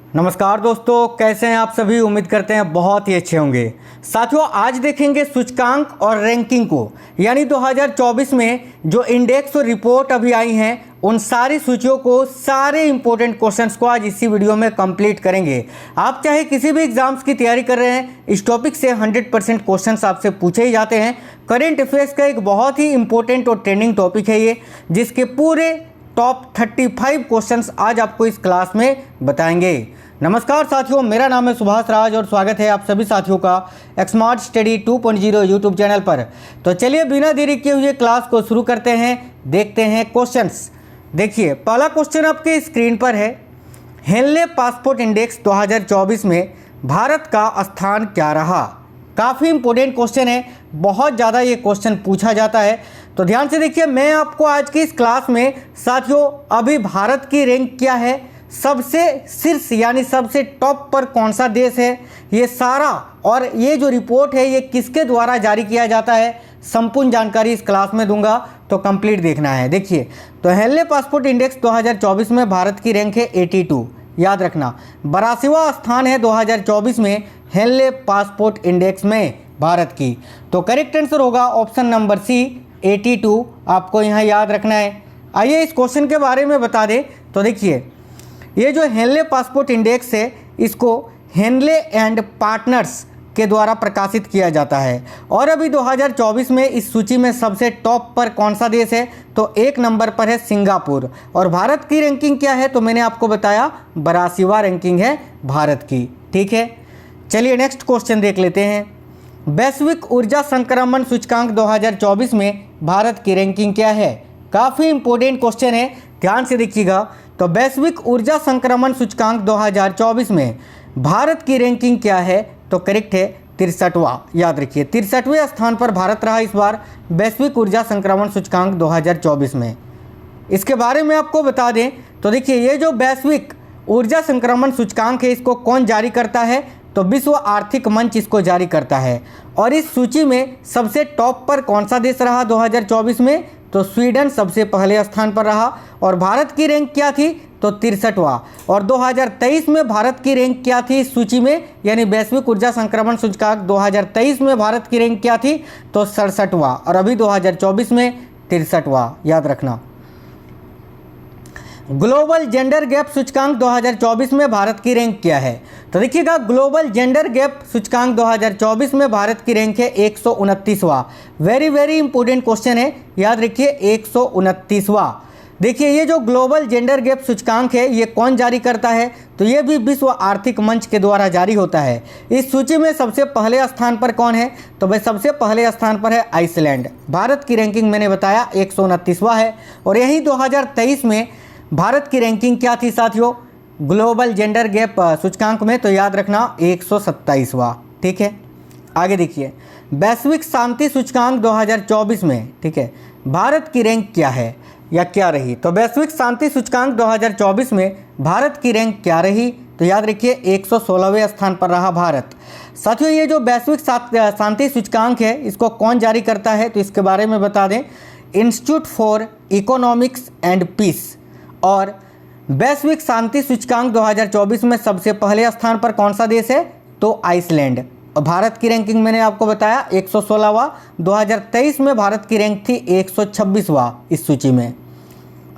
नमस्कार दोस्तों, कैसे हैं आप सभी। उम्मीद करते हैं बहुत ही अच्छे होंगे। साथियों, आज देखेंगे सूचकांक और रैंकिंग को, यानी 2024 में जो इंडेक्स और रिपोर्ट अभी आई हैं उन सारी सूचियों को, सारे इंपॉर्टेंट क्वेश्चंस को आज इसी वीडियो में कंप्लीट करेंगे। आप चाहे किसी भी एग्जाम्स की तैयारी कर रहे हैं, इस टॉपिक से 100% क्वेश्चंस आपसे पूछे ही जाते हैं। करेंट अफेयर्स का एक बहुत ही इंपॉर्टेंट और ट्रेंडिंग टॉपिक है ये, जिसके पूरे टॉप 35 क्वेश्चंस आज आपको इस क्लास में बताएंगे। नमस्कार साथियों, मेरा नाम है सुभाष राज और स्वागत है आप सभी साथियों का स्मार्ट स्टडी 2.0 यूट्यूब चैनल पर। तो चलिए बिना देरी किए हुए क्लास को शुरू करते हैं। देखते हैं क्वेश्चंस। देखिए, पहला क्वेश्चन आपके स्क्रीन पर है। हेनले पासपोर्ट इंडेक्स 2024 में भारत का स्थान क्या रहा। काफ़ी इंपॉर्टेंट क्वेश्चन है, बहुत ज़्यादा ये क्वेश्चन पूछा जाता है। तो ध्यान से देखिए, मैं आपको आज की इस क्लास में साथियों अभी भारत की रैंक क्या है, सबसे शीर्ष यानी सबसे टॉप पर कौन सा देश है, ये सारा, और ये जो रिपोर्ट है ये किसके द्वारा जारी किया जाता है, संपूर्ण जानकारी इस क्लास में दूंगा, तो कंप्लीट देखना है। देखिए, तो हेनले पासपोर्ट इंडेक्स 2024 में भारत की रैंक है 82। याद रखना, 82वां स्थान है 2024 में हेनले पासपोर्ट इंडेक्स में भारत की। तो करेक्ट आंसर होगा ऑप्शन नंबर सी, 82 आपको यहाँ याद रखना है। आइए इस क्वेश्चन के बारे में बता दें। तो देखिए, ये जो हेनले पासपोर्ट इंडेक्स है इसको हेनले एंड पार्टनर्स के द्वारा प्रकाशित किया जाता है, और अभी 2024 में इस सूची में सबसे टॉप पर कौन सा देश है, तो 1 नंबर पर है सिंगापुर। और भारत की रैंकिंग क्या है, तो मैंने आपको बताया 82वां रैंकिंग है भारत की। ठीक है, चलिए नेक्स्ट क्वेश्चन देख लेते हैं। वैश्विक ऊर्जा संक्रमण सूचकांक 2024 में भारत की रैंकिंग क्या है। काफ़ी इंपॉर्टेंट क्वेश्चन है, ध्यान से देखिएगा। तो वैश्विक ऊर्जा संक्रमण सूचकांक 2024 में भारत की रैंकिंग क्या है, तो करेक्ट है 63वां। याद रखिए, 63वें स्थान पर भारत रहा इस बार वैश्विक ऊर्जा संक्रमण सूचकांक 2024 में। इसके बारे में आपको बता दें तो देखिए, ये जो वैश्विक ऊर्जा संक्रमण सूचकांक है इसको कौन जारी करता है, तो विश्व आर्थिक मंच इसको जारी करता है। और इस सूची में सबसे टॉप पर कौन सा देश रहा 2024 में, तो स्वीडन सबसे पहले स्थान पर रहा। और भारत की रैंक क्या थी, तो 63वां। और 2023 में भारत की रैंक क्या थी इस सूची में, यानी वैश्विक ऊर्जा संक्रमण सूचकांक 2023 में भारत की रैंक क्या थी, तो 67वां। और अभी 2024 में 63वां। याद रखना। ग्लोबल जेंडर गैप सूचकांक 2024 में भारत की रैंक क्या है, तो देखिएगा, ग्लोबल जेंडर गैप सूचकांक 2024 में भारत की रैंक है 129वां। वेरी इंपॉर्टेंट क्वेश्चन है, याद रखिए 129वां। देखिए, ये जो ग्लोबल जेंडर गैप सूचकांक है ये कौन जारी करता है, तो ये भी विश्व आर्थिक मंच के द्वारा जारी होता है। इस सूची में सबसे पहले स्थान पर कौन है, तो भाई सबसे पहले स्थान पर है आइसलैंड। भारत की रैंकिंग मैंने बताया 129वां है। और यही 2023 में भारत की रैंकिंग क्या थी साथियों, ग्लोबल जेंडर गैप सूचकांक में, तो याद रखना 127वां। ठीक है, आगे देखिए, वैश्विक शांति सूचकांक 2024 में, ठीक है, भारत की रैंक क्या है या क्या रही। तो वैश्विक शांति सूचकांक 2024 में भारत की रैंक क्या रही, तो याद रखिए 116वें स्थान पर रहा भारत। साथियों, ये जो वैश्विक शांति सूचकांक है इसको कौन जारी करता है, तो इसके बारे में बता दें, Institute for Economics and Peace. और वैश्विक शांति सूचकांक 2024 में सबसे पहले स्थान पर कौन सा देश है, तो आइसलैंड। और भारत की रैंकिंग मैंने आपको बताया 116वां। 2023 में भारत की रैंक थी 126वां इस सूची में।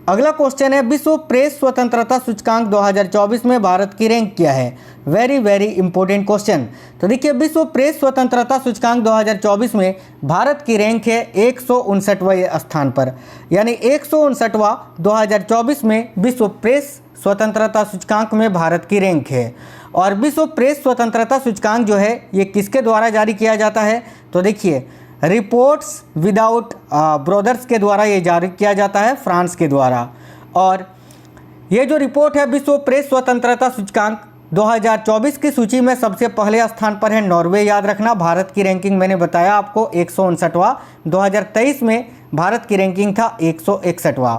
अगला क्वेश्चन है, विश्व प्रेस स्वतंत्रता सूचकांक 2024 में भारत की रैंक क्या है। Very important question. तो देखिए, विश्व प्रेस स्वतंत्रता सूचकांक 2024 में भारत की रैंक है 159वें स्थान पर, यानी 159वां 2024 में विश्व प्रेस स्वतंत्रता सूचकांक में भारत की रैंक है। और विश्व प्रेस स्वतंत्रता सूचकांक जो है ये किसके द्वारा जारी किया जाता है, तो देखिए, रिपोर्ट्स विदाउट बॉर्डर्स के द्वारा ये जारी किया जाता है, फ्रांस के द्वारा। और ये जो रिपोर्ट है विश्व प्रेस स्वतंत्रता सूचकांक 2024 की सूची में सबसे पहले स्थान पर है नॉर्वे। याद रखना, भारत की रैंकिंग मैंने बताया आपको 159वां। 2023 में भारत की रैंकिंग था 161वां।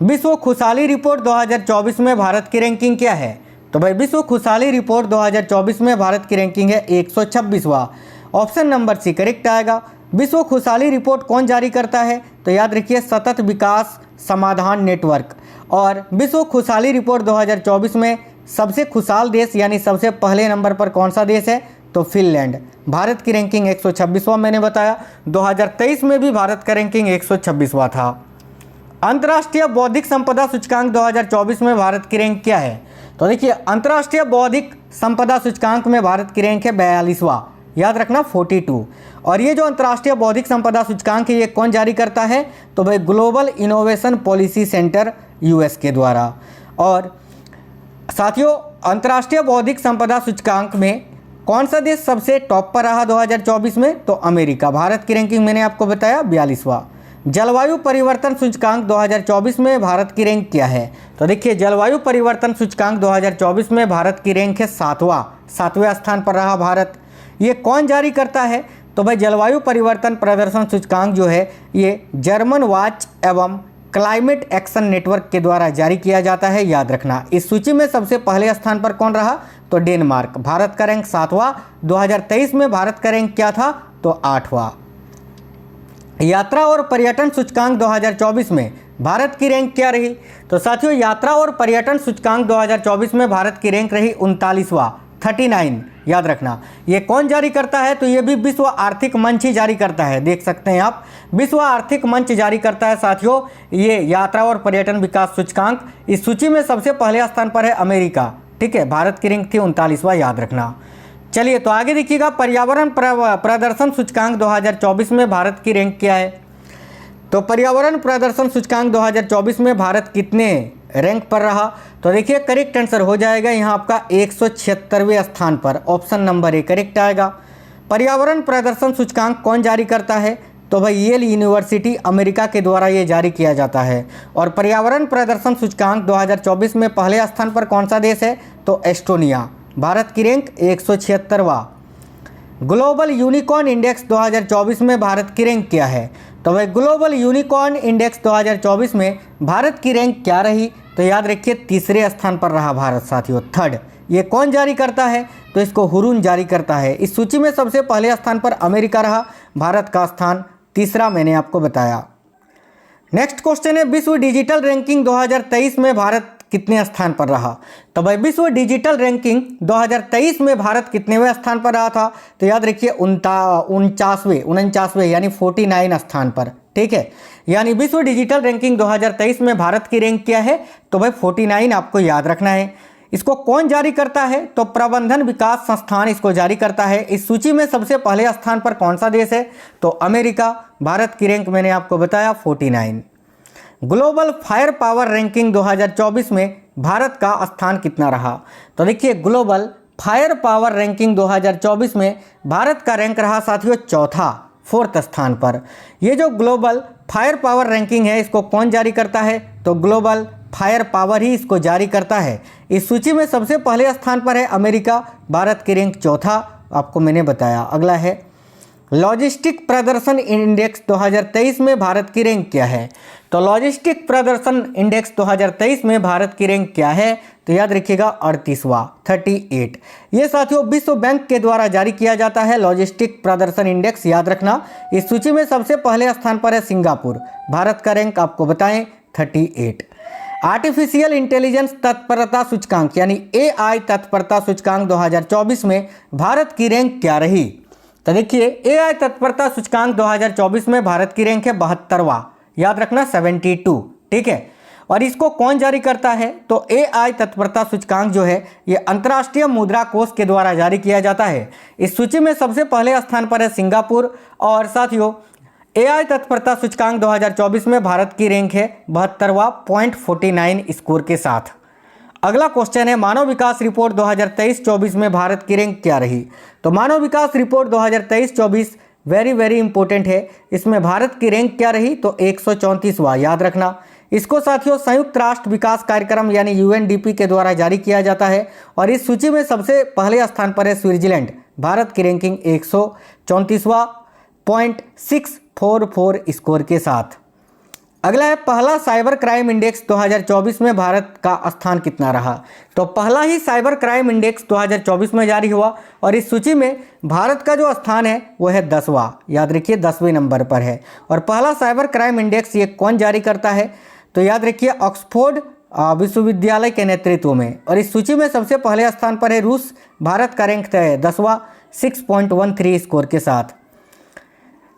विश्व खुशहाली रिपोर्ट 2024 में भारत की रैंकिंग क्या है, तो भाई विश्व खुशहाली रिपोर्ट 2024 में भारत की रैंकिंग है 126वां। ऑप्शन नंबर सी करेक्ट आएगा। विश्व खुशहाली रिपोर्ट कौन जारी करता है, तो याद रखिए सतत विकास समाधान नेटवर्क। और विश्व खुशहाली रिपोर्ट 2024 में सबसे खुशहाल देश यानी सबसे पहले नंबर पर कौन सा देश है? तो फिनलैंड। भारत की रैंकिंग 126वां मैंने बताया। 2023 में भी भारत का रैंकिंग 126वां था। अंतर्राष्ट्रीय बौद्धिक संपदा सूचकांक 2024 में भारत की रैंक क्या है? तो देखिए, अंतर्राष्ट्रीय बौद्धिक संपदा सूचकांक में भारत की रैंक है 42वां, याद रखना 42। और ये जो अंतर्राष्ट्रीय बौद्धिक संपदा सूचकांक है ये कौन जारी करता है? तो भाई global innovation policy centre US के द्वारा। और साथियों, अंतर्राष्ट्रीय बौद्धिक संपदा सूचकांक में कौन सा देश सबसे टॉप पर रहा 2024 में? तो अमेरिका। भारत की रैंकिंग मैंने आपको बताया 42वां। जलवायु परिवर्तन सूचकांक 2024 में भारत की रैंक क्या है? तो देखिए, जलवायु परिवर्तन सूचकांक 2024 में भारत की रैंक है 7वें स्थान पर रहा भारत। ये कौन जारी करता है? तो भाई जलवायु परिवर्तन प्रदर्शन सूचकांक जो है ये जर्मन वॉच एवं क्लाइमेट एक्शन नेटवर्क के द्वारा जारी किया जाता है, याद रखना। इस सूची में सबसे पहले स्थान पर कौन रहा? तो डेनमार्क। भारत का रैंक 7वां। 2023 में भारत का रैंक क्या था? तो 8वां। यात्रा और पर्यटन सूचकांक 2024 में भारत की रैंक क्या रही? तो साथियों, यात्रा और पर्यटन सूचकांक 2024 में भारत की रैंक रही 39वां, 39, याद रखना। ये कौन जारी करता है? तो ये भी विश्व आर्थिक मंच ही जारी करता है, देख सकते हैं आप, विश्व आर्थिक मंच जारी करता है साथियों ये यात्रा और पर्यटन विकास सूचकांक। इस सूची में सबसे पहले स्थान पर है अमेरिका, ठीक है। भारत की रैंक थी 39वां, याद रखना। चलिए तो आगे देखिएगा, पर्यावरण प्रदर्शन सूचकांक 2024 में भारत की रैंक क्या है? तो पर्यावरण प्रदर्शन सूचकांक 2024 में भारत कितने रैंक पर रहा? तो देखिए, करेक्ट आंसर हो जाएगा यहाँ आपका 176वें स्थान पर, ऑप्शन नंबर ए करेक्ट आएगा। पर्यावरण प्रदर्शन सूचकांक कौन जारी करता है? तो भाई येल यूनिवर्सिटी अमेरिका के द्वारा ये जारी किया जाता है। और पर्यावरण प्रदर्शन सूचकांक 2024 में पहले स्थान पर कौन सा देश है? तो एस्टोनिया। भारत की रैंक 176वां। ग्लोबल यूनिकॉर्न इंडेक्स 2024 में भारत की रैंक क्या है? तो भाई ग्लोबल यूनिकॉर्न इंडेक्स 2024 में भारत की रैंक क्या रही? तो याद रखिए, तीसरे स्थान पर रहा भारत साथियों, 3rd। ये कौन जारी करता है? तो इसको हुरून जारी करता है। इस सूची में सबसे पहले स्थान पर अमेरिका रहा, भारत का स्थान तीसरा मैंने आपको बताया। नेक्स्ट क्वेश्चन है, विश्व डिजिटल रैंकिंग 2023 में भारत कितने स्थान पर रहा? तो भाई विश्व डिजिटल रैंकिंग 2023 में भारत कितनेवें स्थान पर रहा था? तो याद रखिए 49वें यानी 49 स्थान पर, ठीक है। यानी विश्व डिजिटल रैंकिंग 2023 में भारत की रैंक क्या है? तो भाई 49 आपको याद रखना है। इसको कौन जारी करता है? तो प्रबंधन विकास संस्थान इसको जारी करता है। इस सूची में सबसे पहले स्थान पर कौन सा देश है? तो अमेरिका। भारत की रैंक मैंने आपको बताया 49। ग्लोबल फायर पावर रैंकिंग 2024 में भारत का स्थान कितना रहा? तो देखिए, ग्लोबल फायर पावर रैंकिंग 2024 में भारत का रैंक रहा साथियों चौथा, 4th स्थान पर। ये जो ग्लोबल फायर पावर रैंकिंग है इसको कौन जारी करता है? तो ग्लोबल फायर पावर ही इसको जारी करता है। इस सूची में सबसे पहले स्थान पर है अमेरिका। भारत की रैंक चौथा आपको मैंने बताया। अगला है लॉजिस्टिक प्रदर्शन इंडेक्स 2023 में भारत की रैंक क्या है? तो लॉजिस्टिक प्रदर्शन इंडेक्स 2023 में भारत की रैंक क्या है? तो याद रखिएगा 38वां, 38। ये साथियों विश्व बैंक के द्वारा जारी किया जाता है लॉजिस्टिक प्रदर्शन इंडेक्स, याद रखना। इस सूची में सबसे पहले स्थान पर है सिंगापुर। भारत का रैंक आपको बताएं 38। आर्टिफिशियल इंटेलिजेंस तत्परता सूचकांक यानी AI तत्परता सूचकांक 2024 में भारत की रैंक क्या रही? तो देखिए, AI तत्परता सूचकांक 2024 में भारत की रैंक है 72वां, याद रखना 72, ठीक है। और इसको कौन जारी करता है? तो AI तत्परता सूचकांक जो है ये अंतर्राष्ट्रीय मुद्रा कोष के द्वारा जारी किया जाता है। इस सूची में सबसे पहले स्थान पर है सिंगापुर। और साथियों AI तत्परता सूचकांक 2024 में भारत की रैंक है 72वां, 0.49 स्कोर के साथ। अगला क्वेश्चन है, मानव विकास रिपोर्ट 2023-24 में भारत की रैंक क्या रही? तो मानव विकास रिपोर्ट 2023-24 वेरी इंपॉर्टेंट है। इसमें भारत की रैंक क्या रही? तो 134वां, याद रखना। इसको साथियों संयुक्त राष्ट्र विकास कार्यक्रम यानी UNDP के द्वारा जारी किया जाता है। और इस सूची में सबसे पहले स्थान पर है स्विट्जरलैंड। भारत की रैंकिंग 134वां, 0.644 स्कोर के साथ। अगला है, पहला साइबर क्राइम इंडेक्स 2024 में भारत का स्थान कितना रहा? तो पहला ही साइबर क्राइम इंडेक्स 2024 में जारी हुआ और इस सूची में भारत का जो स्थान है वो है 10वां, याद रखिए 10वें नंबर पर है। और पहला साइबर क्राइम इंडेक्स ये कौन जारी करता है? तो याद रखिए ऑक्सफोर्ड विश्वविद्यालय के नेतृत्व में। और इस सूची में सबसे पहले स्थान पर है रूस, भारत का रैंक है 10वां 6.13 स्कोर के साथ।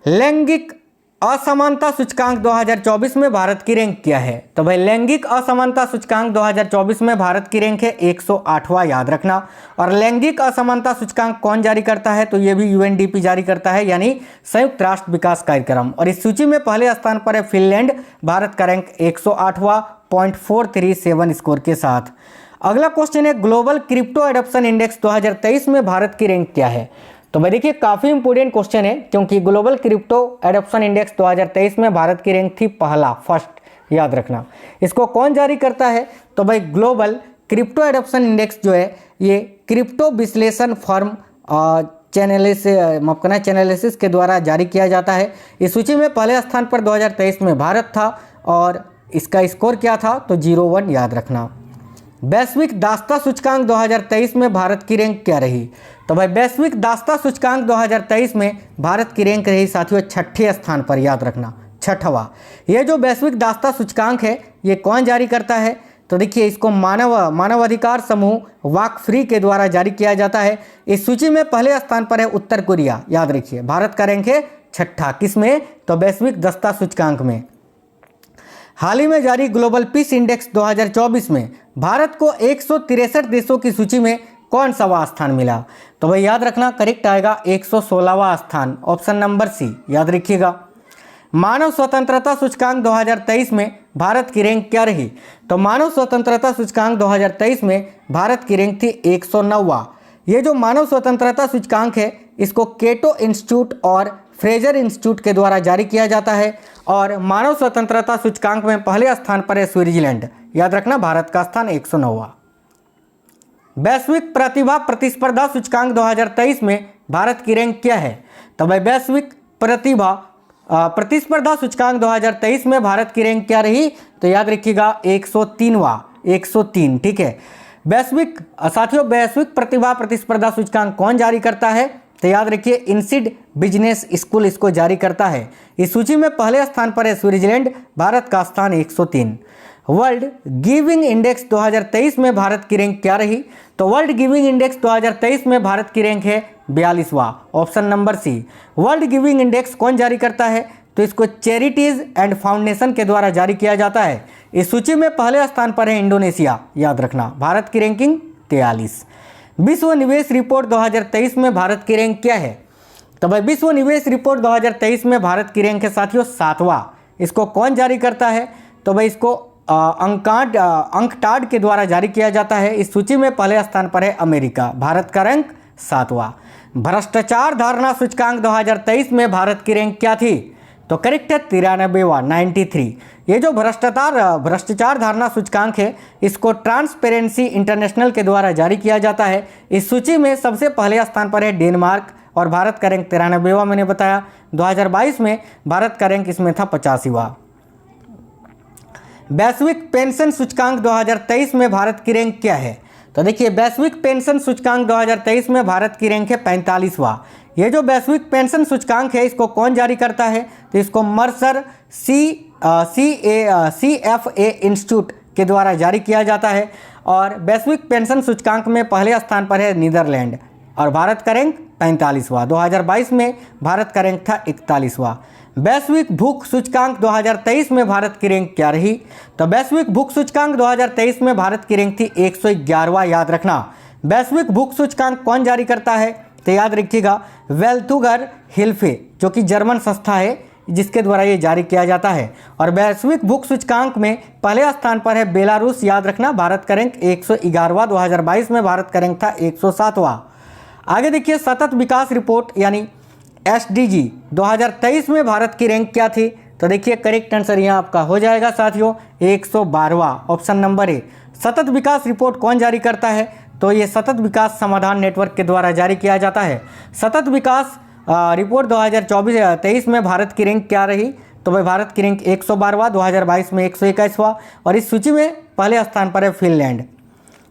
लैंगिक असमानता सूचकांक 2024 में भारत की रैंक क्या है? तो भाई लैंगिक असमानता सूचकांक 2024 में भारत की रैंक है 108वां, याद रखना। और लैंगिक असमानता सूचकांक कौन जारी करता है? तो ये भी यूएनडीपी जारी करता है, यानी संयुक्त राष्ट्र विकास कार्यक्रम। और इस सूची में पहले स्थान पर है फिनलैंड, भारत का रैंक 108वां 0.437 स्कोर के साथ। अगला क्वेश्चन है ग्लोबल क्रिप्टो एडॉप्शन इंडेक्स 2023 में भारत की रैंक क्या है? तो भाई देखिए काफ़ी इंपोर्टेंट क्वेश्चन है, क्योंकि ग्लोबल क्रिप्टो एडॉप्शन इंडेक्स 2023 में भारत की रैंक थी पहला, फर्स्ट, याद रखना। इसको कौन जारी करता है? तो भाई ग्लोबल क्रिप्टो एडॉप्शन इंडेक्स जो है ये क्रिप्टो विश्लेषण फर्म चैनलिसिस के द्वारा जारी किया जाता है। इस सूची में पहले स्थान पर 2023 में भारत था और इसका स्कोर क्या था? तो 01, याद रखना। वैश्विक दासता सूचकांक 2023 में भारत की रैंक क्या रही? तो भाई वैश्विक दासता सूचकांक 2023 में भारत की रैंक रही साथियों 6ठे स्थान पर, याद रखना, 6वां। ये जो वैश्विक दासता सूचकांक है ये कौन जारी करता है? तो देखिए इसको मानवाधिकार समूह वाक फ्री के द्वारा जारी किया जाता है। इस सूची में पहले स्थान पर है उत्तर कोरिया, याद रखिए। भारत का रैंक है 6ठा, किसमें? तो वैश्विक दासता सूचकांक में। हाल ही में जारी ग्लोबल पीस इंडेक्स 2024 में भारत को 163 देशों की सूची में कौन सा स्थान मिला? तो भाई याद रखना करेक्ट आएगा 116वां स्थान, ऑप्शन नंबर सी, याद रखिएगा। मानव स्वतंत्रता सूचकांक 2023 में भारत की रैंक क्या रही? तो मानव स्वतंत्रता सूचकांक 2023 में भारत की रैंक थी 109वां। ये जो मानव स्वतंत्रता सूचकांक है इसको केटो इंस्टीट्यूट और फ्रेजर इंस्टीट्यूट के द्वारा जारी किया जाता है। और मानव स्वतंत्रता सूचकांक में पहले स्थान पर है स्विट्जरलैंड, याद रखना, भारत का स्थान 109वां। वैश्विक प्रतिभा प्रतिस्पर्धा सूचकांक 2023 में भारत की रैंक क्या है? तो भाई वैश्विक प्रतिभा प्रतिस्पर्धा सूचकांक 2023 में भारत की रैंक क्या रही? तो याद रखिएगा 103वां, 103, ठीक है। साथियों वैश्विक प्रतिभा प्रतिस्पर्धा सूचकांक कौन जारी करता है? तो याद रखिए इंसिड बिजनेस स्कूल इसको जारी करता है। इस सूची में पहले स्थान पर है स्विट्जरलैंड, भारत का स्थान 103। वर्ल्ड गिविंग इंडेक्स 2023 में भारत की रैंक क्या रही? तो वर्ल्ड गिविंग इंडेक्स 2023 में भारत की रैंक है 42वां, option number C. World giving index कौन जारी करता है? तो इसको चैरिटीज एंड फाउंडेशन के द्वारा जारी किया जाता है। इस सूची में पहले स्थान पर है इंडोनेशिया, याद रखना, भारत की रैंकिंग 43। विश्व निवेश रिपोर्ट 2023 में भारत की रैंक क्या है? तो भाई विश्व निवेश रिपोर्ट 2023 में भारत की रैंक है साथियों 7वां। इसको कौन जारी करता है? तो भाई इसको अंकटाड के द्वारा जारी किया जाता है। इस सूची में पहले स्थान पर है अमेरिका, भारत का रैंक 7वां। भ्रष्टाचार धारणा सूचकांक 2023 में भारत की रैंक क्या थी? तो करेक्ट है 93वां, 93। ये जो भ्रष्टाचार धारणा सूचकांक है इसको ट्रांसपेरेंसी इंटरनेशनल के द्वारा जारी किया जाता है। इस सूची में सबसे पहले स्थान पर है डेनमार्क और भारत का रैंक 93वां, मैंने बताया। 2022 में भारत का रैंक इसमें था 85वां। वैश्विक पेंशन सूचकांक 2023 में भारत की रैंक क्या है? तो देखिए वैश्विक पेंशन सूचकांक 2023 में भारत की रैंक है 45वां। ये जो वैश्विक पेंशन सूचकांक है इसको कौन जारी करता है? तो इसको मर्सर CFA इंस्टीट्यूट के द्वारा जारी किया जाता है। और वैश्विक पेंशन सूचकांक में पहले स्थान पर है नीदरलैंड और भारत का रैंक 45वां। 2022 में भारत का रैंक था 41वां। वैश्विक भूख सूचकांक 2023 में भारत की रैंक क्या रही? तो वैश्विक भूख सूचकांक 2023 में भारत की रैंक थी 111वां, याद रखना। वैश्विक भूख सूचकांक कौन जारी करता है? तो याद रखिएगा वेल्थुगर हिल्फे, जो कि जर्मन संस्था है जिसके द्वारा ये जारी किया जाता है। और वैश्विक भूख सूचकांक में पहले स्थान पर है बेलारूस, याद रखना, भारत का रैंक 111वां। 2022 में भारत का रैंक था 107वां। आगे देखिए सतत विकास रिपोर्ट यानी SDG 2023 में भारत की रैंक क्या थी? तो देखिए करेक्ट आंसर यहाँ आपका हो जाएगा साथियों 112वां, ऑप्शन नंबर ए। सतत विकास रिपोर्ट कौन जारी करता है? तो ये सतत विकास समाधान नेटवर्क के द्वारा जारी किया जाता है। सतत विकास रिपोर्ट 2023 में भारत की रैंक क्या रही? तो भाई भारत की रैंक 112वां, 2022 में 121वां। और इस सूची में पहले स्थान पर है फिनलैंड।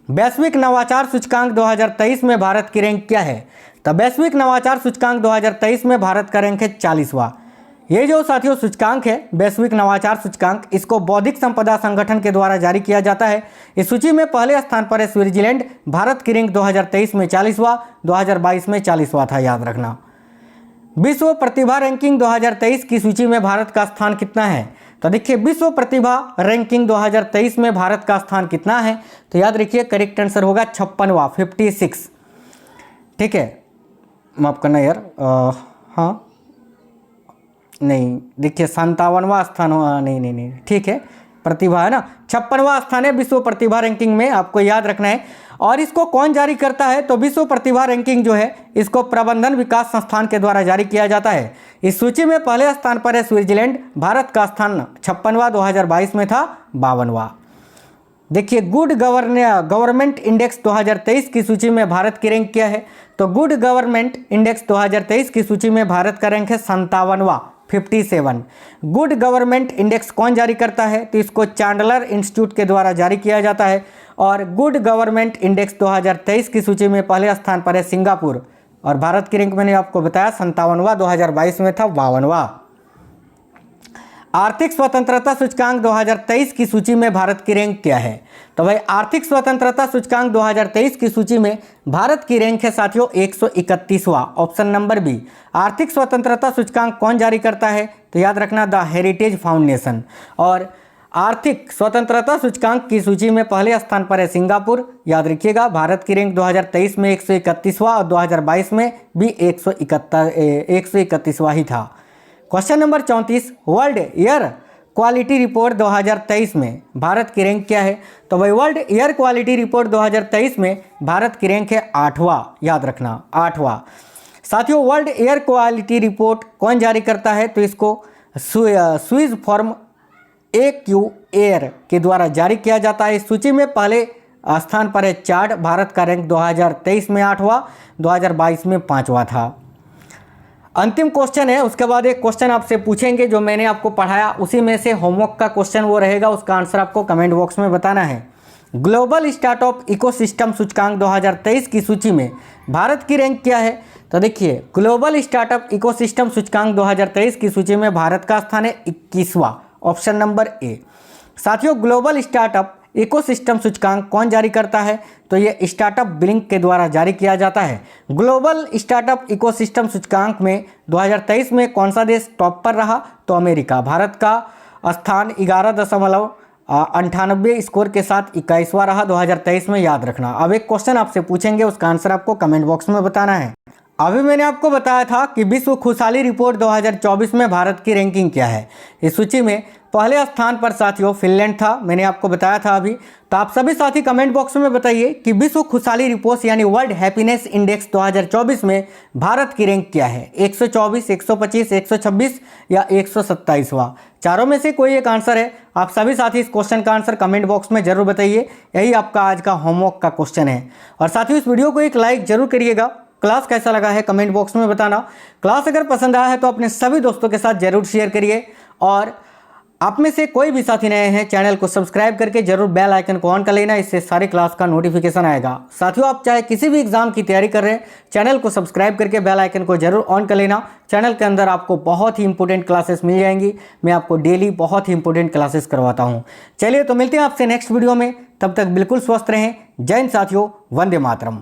वैश्विक नवाचार सूचकांक 2023 में भारत की रैंक क्या है? तो वैश्विक नवाचार सूचकांक 2023 में भारत का रैंक है 40वां। ये जो साथियों सूचकांक है वैश्विक नवाचार सूचकांक, इसको बौद्धिक संपदा संगठन के द्वारा जारी किया जाता है। इस सूची में पहले स्थान पर है स्विट्जरलैंड। भारत की रैंक 2023 में 40वां, 2022 में 40वां था, याद रखना। विश्व प्रतिभा रैंकिंग 2023 की सूची में भारत का स्थान कितना है? तो देखिए विश्व प्रतिभा रैंकिंग 2023 में भारत का स्थान कितना है? तो याद रखिए करेक्ट आंसर होगा 56वां, 56। ठीक है, माफ करना यार, हाँ नहीं, देखिए 57वां स्थान हो, नहीं, ठीक है, प्रतिभा है ना, 56वां स्थान है विश्व प्रतिभा रैंकिंग में, आपको याद रखना है। और इसको कौन जारी करता है? तो विश्व प्रतिभा रैंकिंग जो है इसको प्रबंधन विकास संस्थान के द्वारा जारी किया जाता है। इस सूची में पहले स्थान पर है स्विट्जरलैंड। भारत का स्थान 56वां, 2022 में था 52वां। देखिए गुड गवर्नमेंट इंडेक्स 2023 की सूची में भारत की रैंक क्या है? तो गुड गवर्नमेंट इंडेक्स 2023 की सूची में भारत का रैंक है 57वां, 57। गुड गवर्नमेंट इंडेक्स कौन जारी करता है? तो इसको चांडलर इंस्टीट्यूट के द्वारा जारी किया जाता है। और गुड गवर्नमेंट इंडेक्स 2023 की सूची में पहले स्थान पर है सिंगापुर। और भारत की रैंक मैंने आपको बताया 57वां, 2022 में था 52वां। आर्थिक स्वतंत्रता सूचकांक 2023 की सूची में भारत की रैंक क्या है? तो भाई आर्थिक स्वतंत्रता सूचकांक 2023 की सूची में भारत की रैंक है साथियों 131वां, ऑप्शन नंबर बी। आर्थिक स्वतंत्रता सूचकांक कौन जारी करता है? तो याद रखना द हेरिटेज फाउंडेशन। और आर्थिक स्वतंत्रता सूचकांक की सूची में पहले स्थान पर है सिंगापुर, याद रखिएगा। भारत की रैंक 2023 में 131वां और 2022 में भी 131वां ही था। Question number 34, world air quality report 2023 में भारत की रैंक क्या है? तो भाई वर्ल्ड एयर क्वालिटी रिपोर्ट 2023 में भारत की रैंक है 8वां, याद रखना 8वां। साथियों वर्ल्ड एयर क्वालिटी रिपोर्ट कौन जारी करता है? तो इसको स्विस फॉर्म AQ एयर के द्वारा जारी किया जाता है। इस सूची में पहले स्थान पर है चार्ट। भारत का रैंक 2023 में 8वां, 2022 में 5वां था। अंतिम क्वेश्चन है, उसके बाद एक क्वेश्चन आपसे पूछेंगे जो मैंने आपको पढ़ाया, उसी में से होमवर्क का क्वेश्चन वो रहेगा, उसका आंसर आपको कमेंट बॉक्स में बताना है। ग्लोबल स्टार्टअप इकोसिस्टम सूचकांक 2023 की सूची में भारत की रैंक क्या है? तो देखिए ग्लोबल स्टार्टअप इकोसिस्टम सूचकांक 2023 की सूची में भारत का स्थान है 21वां, ऑप्शन नंबर ए। साथियों ग्लोबल स्टार्टअप इकोसिस्टम सूचकांक कौन जारी करता है? तो ये स्टार्टअप ब्लिंक के द्वारा जारी किया जाता है। ग्लोबल स्टार्टअप इकोसिस्टम सूचकांक में 2023 में कौन सा देश टॉप पर रहा? तो अमेरिका। भारत का स्थान 11.98 स्कोर के साथ 21वां रहा 2023 में, याद रखना। अब एक क्वेश्चन आपसे पूछेंगे, उसका आंसर आपको कमेंट बॉक्स में बताना है। अभी मैंने आपको बताया था कि विश्व खुशहाली रिपोर्ट 2024 में भारत की रैंकिंग क्या है। इस सूची में पहले स्थान पर साथियों फिनलैंड था, मैंने आपको बताया था अभी। तो आप सभी साथी कमेंट बॉक्स में बताइए कि विश्व खुशहाली रिपोर्ट यानी वर्ल्ड हैप्पीनेस इंडेक्स 2024 में भारत की रैंक क्या है? 124, 125, 126 या 127वां? चारों में से कोई एक आंसर है। आप सभी साथी इस क्वेश्चन का आंसर कमेंट बॉक्स में जरूर बताइए। यही आपका आज का होमवर्क का क्वेश्चन है। और साथियों इस वीडियो को एक लाइक जरूर करिएगा। क्लास कैसा लगा है कमेंट बॉक्स में बताना। क्लास अगर पसंद आया है तो अपने सभी दोस्तों के साथ जरूर शेयर करिए। और आप में से कोई भी साथी नए हैं चैनल को सब्सक्राइब करके जरूर बेल आइकन को ऑन कर लेना, इससे सारी क्लास का नोटिफिकेशन आएगा। साथियों आप चाहे किसी भी एग्जाम की तैयारी कर रहे हैं, चैनल को सब्सक्राइब करके बेल आइकन को जरूर ऑन कर लेना। चैनल के अंदर आपको बहुत ही इंपॉर्टेंट क्लासेस मिल जाएंगी। मैं आपको डेली बहुत ही इंपॉर्टेंट क्लासेस करवाता हूँ। चलिए तो मिलते हैं आपसे नेक्स्ट वीडियो में, तब तक बिल्कुल स्वस्थ रहें। जय हिंद साथियों, वंदे मातरम।